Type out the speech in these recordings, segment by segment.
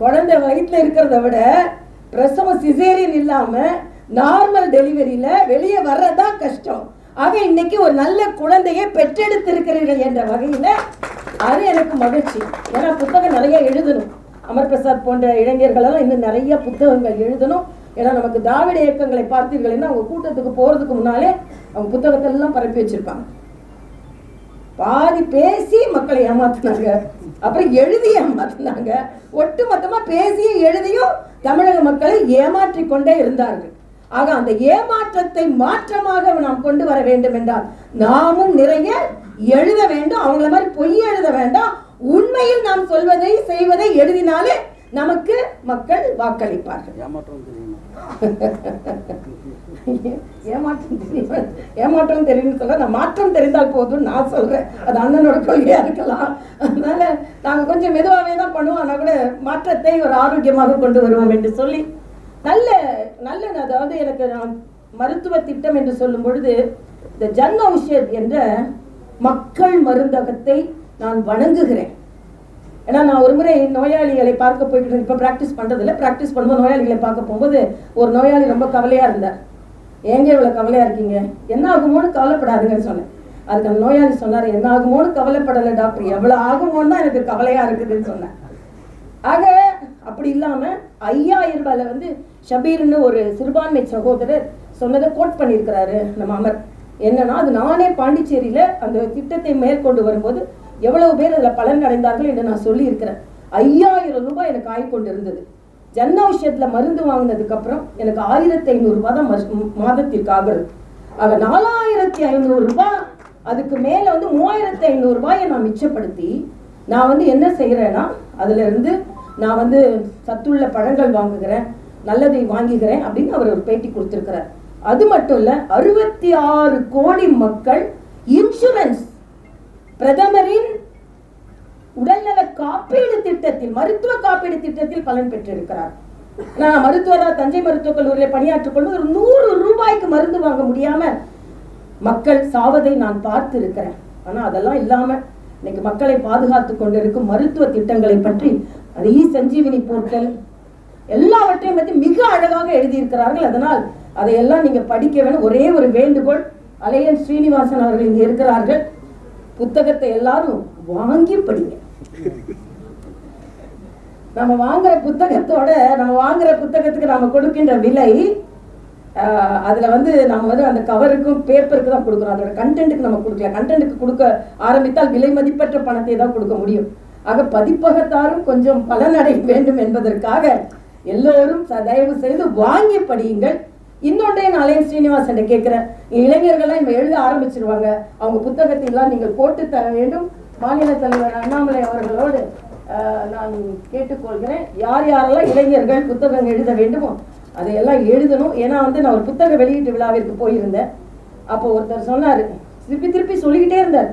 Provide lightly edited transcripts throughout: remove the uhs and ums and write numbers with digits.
குழந்தை வயிற்றுல இருக்கிறத விட பிரசவம் சிசேரியன் இல்லாம நார்மல் டெலிவரியில வெளியே வர்றதுதான் கஷ்டம். ஆக இன்னைக்கு ஒரு நல்ல குழந்தையை பெற்றெடுத்திருக்கிறீர்கள் என்ற வகையில அது எனக்கு மகிழ்ச்சி. ஏன்னா புத்தகம் நிறைய எழுதணும். அமர் பிரசாத் போன்ற இளைஞர்களெல்லாம் இன்னும் நிறைய புத்தகங்கள் எழுதணும். ஏன்னா நமக்கு திராவிட இயக்கங்களை பார்த்தீர்கள்னா அவங்க கூட்டத்துக்கு போறதுக்கு முன்னாலே அவங்க புத்தகத்தை எல்லாம் பரப்பி வச்சிருப்பாங்க. பாதி பேசி மக்களை ஏமாத்தினாங்க, அப்புறம் எழுதி ஏமாத்தினாங்க. ஒட்டுமொத்தமா பேசியும் எழுதியும் தமிழக மக்களை ஏமாற்றி கொண்டே இருந்தார்கள். ஆக அந்த ஏமாற்றத்தை மாற்றமாக நாம் கொண்டு வர வேண்டும் என்றால் நாமும் நிறைய எழுத வேண்டும். அவங்கள மாதிரி பொய் எழுத வேண்டாம். உண்மையில் நாம் சொல்வதை செய்வதை எழுதினாலே நமக்கு மக்கள் வாக்களிப்பார்கள். ஏமாற்றம் தெரியும் சொல்ல, நான் மாற்றம் தெரிந்தால் போதும் நான் சொல்றேன். அது அண்ணனோட கொள்கையா இருக்கலாம். அதனால நாங்க கொஞ்சம் மெதுவாகவே தான் பண்ணுவோம். ஆனா கூட மாற்றத்தை ஒரு ஆரோக்கியமாக கொண்டு வருவோம் என்று சொல்லி நல்ல நல்ல அதாவது எனக்கு நான் மருத்துவ திட்டம் என்று சொல்லும் பொழுது இந்த ஜன் ஔஷத் என்ற மக்கள் மருந்தகத்தை நான் வணங்குகிறேன். ஏன்னா நான் ஒரு முறை நோயாளிகளை பார்க்க போய்கிட்டு இப்போ ப்ராக்டிஸ் பண்ணுறதில்ல, ப்ராக்டிஸ் பண்ணும்போது நோயாளிகளை பார்க்க போகும்போது ஒரு நோயாளி ரொம்ப கவலையாக இருந்தார். ஏங்க இவ்வளோ கவலையாக இருக்கீங்க, என்ன ஆகுமோன்னு கவலைப்படாதுங்கன்னு சொன்னேன். அதுக்கு அந்த நோயாளி சொன்னார், என்ன ஆகுமோன்னு கவலைப்படலை டாக்டர், எவ்வளோ ஆகுமோன்னு தான் எனக்கு கவலையாக இருக்குதுன்னு சொன்னேன். ஆக அப்படி இல்லாமல் 5000 ரூபாயில் வந்து ஷபீர்னு ஒரு சிறுபான்மை சகோதரர் சொன்னதை கோட் பண்ணியிருக்கிறாரு நம்ம அமர். என்னன்னா அது நானே பாண்டிச்சேரியில் அந்த திட்டத்தை மேற்கொண்டு வரும்போது எவ்வளவு பேர் அதில் பலன் அடைந்தார்கள் என்று நான் சொல்லி இருக்கிறேன். 5000 ரூபாய் எனக்கு ஆகிக்கொண்டு இருந்தது. ஜன் ஔஷத்ல மருந்து வாங்கினதுக்கு அப்புறம் எனக்கு 1500 ரூபாய் தான் மாதத்திற்கு ஆகுது. ஆக 4500 ரூபாய், அதுக்கு மேல வந்து 3500 ரூபாயை நான் மிச்சப்படுத்தி நான் வந்து என்ன செய்யறேன்னா அதுல இருந்து நான் வந்து சத்துள்ள பழங்கள் வாங்குகிறேன், நல்லதை வாங்குகிறேன் அப்படின்னு அவர் ஒரு பேட்டி கொடுத்திருக்கிறார். அது மட்டும் இல்ல 66 கோடி மக்கள் இன்சூரன்ஸ் பிரதமரின் உடல்நல காப்பீடு திட்டத்தில், மருத்துவ காப்பீடு திட்டத்தில் பலன் பெற்றிருக்கிறார். நான் மருத்துவரா தஞ்சை மருத்துவக் கல்லூரியில் பணியாற்றிக் கொண்டு ஒரு 100 ரூபாய்க்கு மருந்து வாங்க முடியாம மக்கள் சாவதை நான் பார்த்து இருக்கிறேன். ஆனா அதெல்லாம் இல்லாம இன்னைக்கு மக்களை பாதுகாத்து கொண்டிருக்கும் மருத்துவ திட்டங்களை பற்றி அது சஞ்சீவினி போர்ட்டல் எல்லாவற்றையும் பற்றி மிக அழகாக எழுதியிருக்கிறார்கள். அதனால் அதையெல்லாம் நீங்க படிக்க வேணும். ஒரே ஒரு வேண்டுகோள், அலையன் ஸ்ரீனிவாசன் அவர்கள் இங்க இருக்கிறார்கள், புத்தகத்தை எல்லாரும் வாங்கி படிங்க. நம்ம வாங்குற புத்தகத்தோட நம்ம வாங்குற புத்தகத்துக்கு நாம கொடுக்கின்ற விலை, அதுல வந்து நம்ம வந்து அந்த கவருக்கும் பேப்பருக்கு தான் கொடுக்குறோம், அதோட கண்டென்ட்டுக்கு நம்ம கொடுக்கல. கண்டென்ட்டுக்கு கொடுக்க ஆரம்பித்தால் விலை மதிப்பற்ற பணத்தை தான் கொடுக்க முடியும். ஆக பதிப்பகத்தாரும் கொஞ்சம் பலனடைய வேண்டும் என்பதற்காக எல்லோரும் தயவு செய்து வாங்கி படியுங்கள். இன்னொன்றைய நான் அலையன் ஸ்ரீனிவாசன் கேட்கிறேன், இளைஞர்கள்லாம் இவங்க எழுத ஆரம்பிச்சிருவாங்க, அவங்க புத்தகத்தை எல்லாம் நீங்கள் போட்டு தர வேண்டும். மாநில தலைவர் அண்ணாமலை அவர்களோடு நான் கேட்டுக்கொள்கிறேன், யார் யாரெல்லாம் இளைஞர்கள் புத்தகம் எழுத வேண்டுமோ அதையெல்லாம் எழுதணும். ஏன்னா வந்து நான் ஒரு புத்தக வெளியீட்டு விழாவிற்கு போயிருந்தேன். அப்போ ஒருத்தர் சொன்னார், திருப்பி திருப்பி சொல்லிக்கிட்டே இருந்தார்,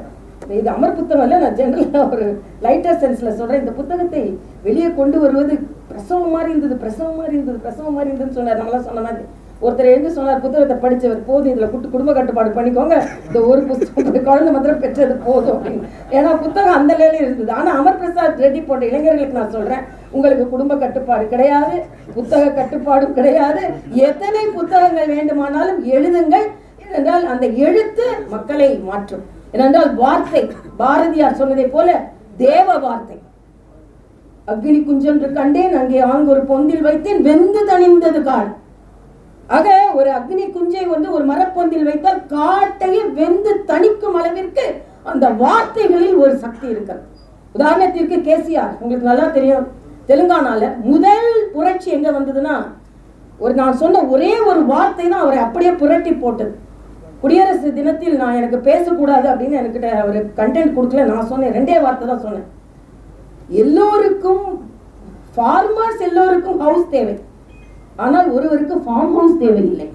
இது அமர் புத்தகம் இல்லை, நான் ஜென்ரலாக ஒரு லைட்டர் சென்ஸில் சொல்கிறேன், இந்த புத்தகத்தை வெளியே கொண்டு வருவது பிரசவம் மாதிரி இருந்தது, பிரசவம் மாதிரி இருந்தது, பிரசவம் மாதிரி இருந்ததுன்னு சொன்னார். நம்மளாம் சொன்ன மாதிரி ஒருத்தர் எழுந்து சொன்னார், புத்தகத்தை படித்தவர், போதும் இதில் குடும்ப கட்டுப்பாடு பண்ணிக்கோங்க, இந்த ஒரு புத்தகம் குழந்தை மாத்திரம் பெற்றது போதும் அப்படின்னு. ஏன்னா புத்தகம் அந்த நிலையில் இருந்தது. ஆனால் அமர் பிரசாத் ரெட்டி போன்ற இளைஞர்களுக்கு நான் சொல்கிறேன், உங்களுக்கு குடும்ப கட்டுப்பாடு கிடையாது, புத்தக கட்டுப்பாடும் கிடையாது, எத்தனை புத்தகங்கள் வேண்டுமானாலும் எழுதுங்கள். ஏனென்றால் அந்த எழுத்து மக்களை மாற்றும். ஏனென்றால் வார்த்தை, பாரதியார் சொன்னதை போல தேவ வார்த்தை. அக்னி குஞ்சொன்று கண்டேன், அங்கே ஆங்கொரு பொந்தில் வைத்தேன், வெந்து தணிந்தது காடு. ஆக ஒரு அக்னி குஞ்சை வந்து ஒரு மரப்பொந்தில் வைத்தால் காட்டையே வெந்து தணிக்கும் அளவிற்கு அந்த வார்த்தைகளில் ஒரு சக்தி இருக்கிறது. உதாரணத்திற்கு கேசிஆர், உங்களுக்கு நல்லா தெரியும், தெலுங்கானால முதல் புரட்சி எங்க வந்ததுன்னா, நான் சொன்ன ஒரே ஒரு வார்த்தை தான் அவரை அப்படியே புரட்டி போட்டது. குடியரசு தினத்தில் நான் எனக்கு பேசக்கூடாது அப்படின்னு என்கிட்ட ஒரு கண்டென்ட் கொடுக்கல, நான் சொன்னேன், 2 வார்த்தை தான் சொன்னேன், எல்லோருக்கும் ஃபார்மர்ஸ் எல்லோருக்கும் ஹவுஸ் தேவை, ஆனால் ஒருவருக்கு ஃபார்ம் ஹவுஸ் தேவையில்லை.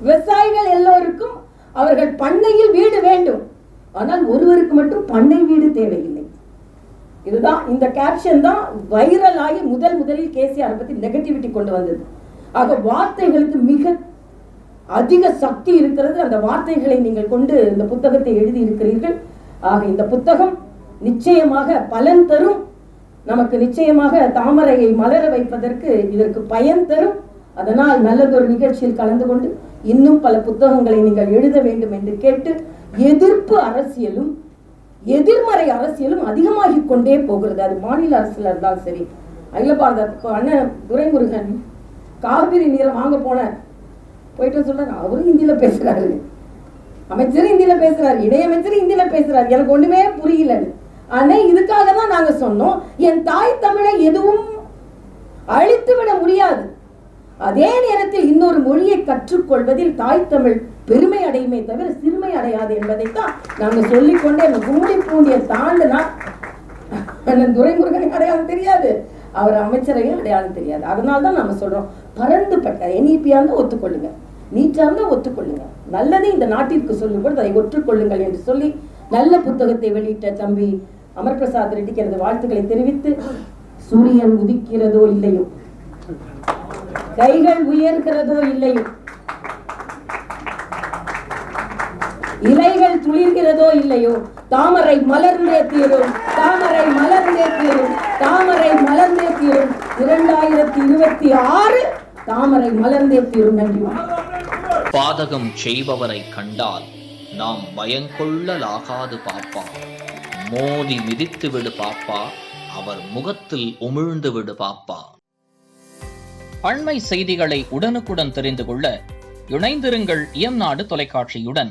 விவசாயிகள் எல்லோருக்கும் அவர்கள் பண்ணையில் வீடு வேண்டும், ஆனால் ஒருவருக்கு மட்டும் பண்ணை வீடு தேவையில்லை. இதுதான், இந்த கேப்ஷன் தான் வைரல் ஆகி முதலில் கேசிஆர் பத்தி நெகட்டிவிட்டி கொண்டு வந்தது. ஆக வார்த்தைகளுக்கு மிக அதிக சக்தி இருக்கிறது. அந்த வார்த்தைகளை நீங்கள் கொண்டு இந்த புத்தகத்தை எழுதி இருக்கிறீர்கள். ஆக இந்த புத்தகம் நிச்சயமாக பலன் தரும். நமக்கு நிச்சயமாக தாமரையை மலர வைப்பதற்கு இதற்கு பயன் தரும். அதனால் நல்லதொரு நிகழ்ச்சியில் கலந்து கொண்டு இன்னும் பல புத்தகங்களை நீங்கள் எழுத வேண்டும் என்று கேட்டு, எதிர்ப்பு அரசியலும் எதிர்மறை அரசியலும் அதிகமாகி கொண்டே போகிறது. அது மாநில அரசியல் இருந்தாலும் சரி. அகில பாரத அண்ணன் துரைமுருகன் காவிரி நீரை வாங்க போனார், போயிட்டு சொல்றாரு, அவரும் ஹிந்தியில பேசுறாரு, அமைச்சர் ஹிந்தியில பேசுறாரு, இணையமைச்சர் ஹிந்தியில பேசுறாரு, எனக்கு ஒண்ணுமே புரியல. ஆனா இதுக்காக தான் நாங்க சொன்னோம், என் தாய் தமிழை எதுவும் அழித்து விட முடியாது, அதே நேரத்தில் இன்னொரு மொழியை கற்றுக்கொள்வதில் தாய் தமிழ் பெருமை அடையுமே தவிர சிறுமை அடையாது என்பதைத்தான் நாங்க சொல்லிக்கொண்டே அந்த கும்மிடி பூண்டிய தாண்டுனா துரைமுருகனை அடையாளம் தெரியாது, அவர் அமைச்சரையும் அடையாளம் தெரியாது. அதனால்தான் நாம சொல்றோம், பரந்துபட்ட NEP-யா இருந்தா ஒத்துக்கொள்ளுங்க, நீட்டா இருந்தா ஒத்துக்கொள்ளுங்க, நல்லதை இந்த நாட்டிற்கு சொல்லும்போது அதை ஒற்றுக்கொள்ளுங்கள் என்று சொல்லி நல்ல புத்தகத்தை வெளியிட்ட தம்பி அமர் பிரசாத் ரெட்டிக்கு எனது வாழ்த்துக்களை தெரிவித்து, சூரியன் உதிக்கிறதோ இல்லையோ, கைகள் உயர்கிறதோ இல்லையோ, இலைகள் துளிர்கிறதோ இல்லையோ, தாமரை மலர்ந்தே தீரும், தாமரை மலர்ந்தே தீரும், தாமரை மலர்ந்தே தீரும். 2026 தாமரை மலர்ந்தே தீரும். நன்றி. பாதகம் செய்பவரை கண்டால் நாம் பயங்கொள்ளலாகாது பாப்பா, மோதி மிதித்து விடு பாப்பா, அவர் முகத்தில் உமிழ்ந்து விடு பாப்பா. அண்மை செய்திகளை உடனுக்குடன் தெரிந்து கொள்ள இணைந்திருங்கள் இயம்நாடு தொலைக்காட்சியுடன்.